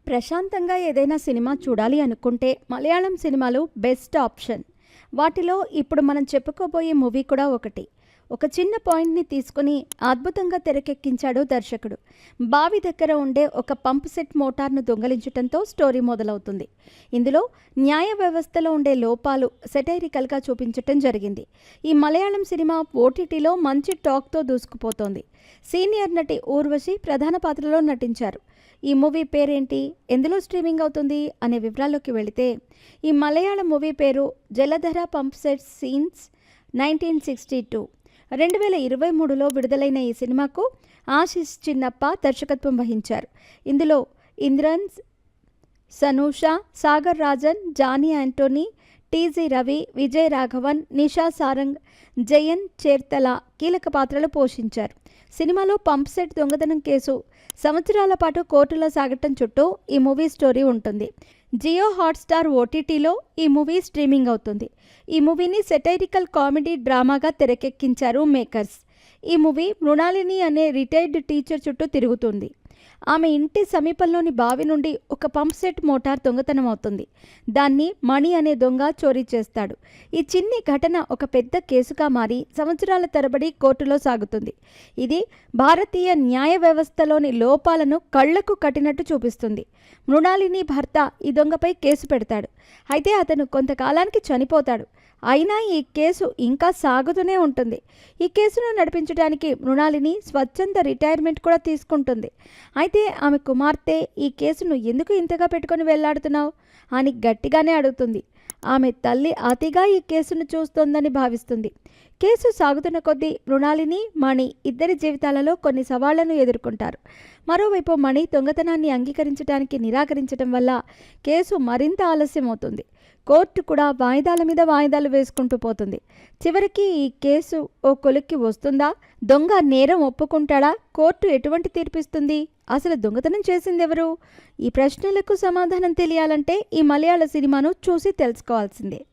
ప్రశాంతంగా ఏదైనా సినిమా చూడాలి అనుకుంటే మలయాళం సినిమాలు బెస్ట్ ఆప్షన్. వాటిలో ఇప్పుడు మనం చెప్పుకోబోయే మూవీ కూడా ఒకటి. ఒక చిన్న పాయింట్ని తీసుకుని అద్భుతంగా తెరకెక్కించాడు దర్శకుడు. బావి దగ్గర ఉండే ఒక పంప్ సెట్ మోటార్ను దొంగలించడంతో స్టోరీ మొదలవుతుంది. ఇందులో న్యాయ వ్యవస్థలో ఉండే లోపాలు సెటైరికల్గా చూపించటం జరిగింది. ఈ మలయాళం సినిమా ఓటీటీలో మంచి టాక్తో దూసుకుపోతోంది. సీనియర్ నటి ఊర్వశి ప్రధాన పాత్రలో నటించారు. ఈ మూవీ పేరేంటి, ఎందులో స్ట్రీమింగ్ అవుతుంది అనే వివరాల్లోకి వెళితే, ఈ మలయాళం మూవీ పేరు జలధర పంప్ సెట్ సీన్స్ 1962. 2023లో విడుదలైన ఈ సినిమాకు ఆశిష్ చిన్నప్ప దర్శకత్వం వహించారు. ఇందులో ఇంద్రన్, సనూష, సాగర్ రాజన్, జానీ యాంటోనీ, టీజీ రవి, విజయ్ రాఘవన్, నిషా సారంగ్, జయన్ చేర్తల కీలక పాత్రలు పోషించారు. సినిమాలో పంప్ సెట్ దొంగతనం కేసు సంవత్సరాల పాటు కోర్టులో సాగటం చుట్టూ ఈ మూవీ స్టోరీ ఉంటుంది. జియో హాట్స్టార్ ఓటీటీలో ఈ మూవీ స్ట్రీమింగ్ అవుతుంది. ఈ మూవీని సెటైరికల్ కామెడీ డ్రామాగా తెరకెక్కించారు మేకర్స్. ఈ మూవీ మృణాలిని అనే రిటైర్డ్ టీచర్ చుట్టూ తిరుగుతుంది. ఆమె ఇంటి సమీపంలోని బావి నుండి ఒక పంప్ సెట్ మోటార్ దొంగతనం అవుతుంది. దాన్ని మణి అనే దొంగ చోరీ చేస్తాడు. ఈ చిన్ని ఘటన ఒక పెద్ద కేసుగా మారి సంవత్సరాల తరబడి కోర్టులో సాగుతుంది. ఇది భారతీయ న్యాయ వ్యవస్థలోని లోపాలను కళ్లకు కట్టినట్టు చూపిస్తుంది. మృణాలిని భర్త ఈ దొంగపై కేసు పెడతాడు. అయితే అతను కొంతకాలానికి చనిపోతాడు. అయినా ఈ కేసు ఇంకా సాగుతూనే ఉంటుంది. ఈ కేసును నడిపించడానికి మృణాలిని స్వచ్ఛంద రిటైర్మెంట్ కూడా తీసుకుంటుంది. అయితే ఆమె కుమార్తె ఈ కేసును ఎందుకు ఇంతగా పెట్టుకొని వెళ్లాడుతున్నావు అని గట్టిగానే అడుగుతుంది. ఆమె తల్లి అతిగా ఈ కేసును చూస్తోందని భావిస్తుంది. కేసు సాగుతున్న కొద్దీ మృణాలిని, మణి ఇద్దరి జీవితాలలో కొన్ని సవాళ్లను ఎదుర్కొంటారు. మరోవైపు మణి దొంగతనాన్ని అంగీకరించడానికి నిరాకరించడం వల్ల కేసు మరింత ఆలస్యమవుతుంది. కోర్టు కూడా వాయిదాల మీద వాయిదాలు వేసుకుంటూ పోతుంది. చివరికి ఈ కేసు ఓ కొలిక్కి వస్తుందా? దొంగ నేరం ఒప్పుకుంటాడా? కోర్టు ఎటువంటి తీర్పిస్తుంది? అసలు దొంగతనం చేసిందెవరు? ఈ ప్రశ్నలకు సమాధానం తెలియాలంటే ఈ మలయాళ సినిమాను చూసి తెలుసుకోవాల్సిందే.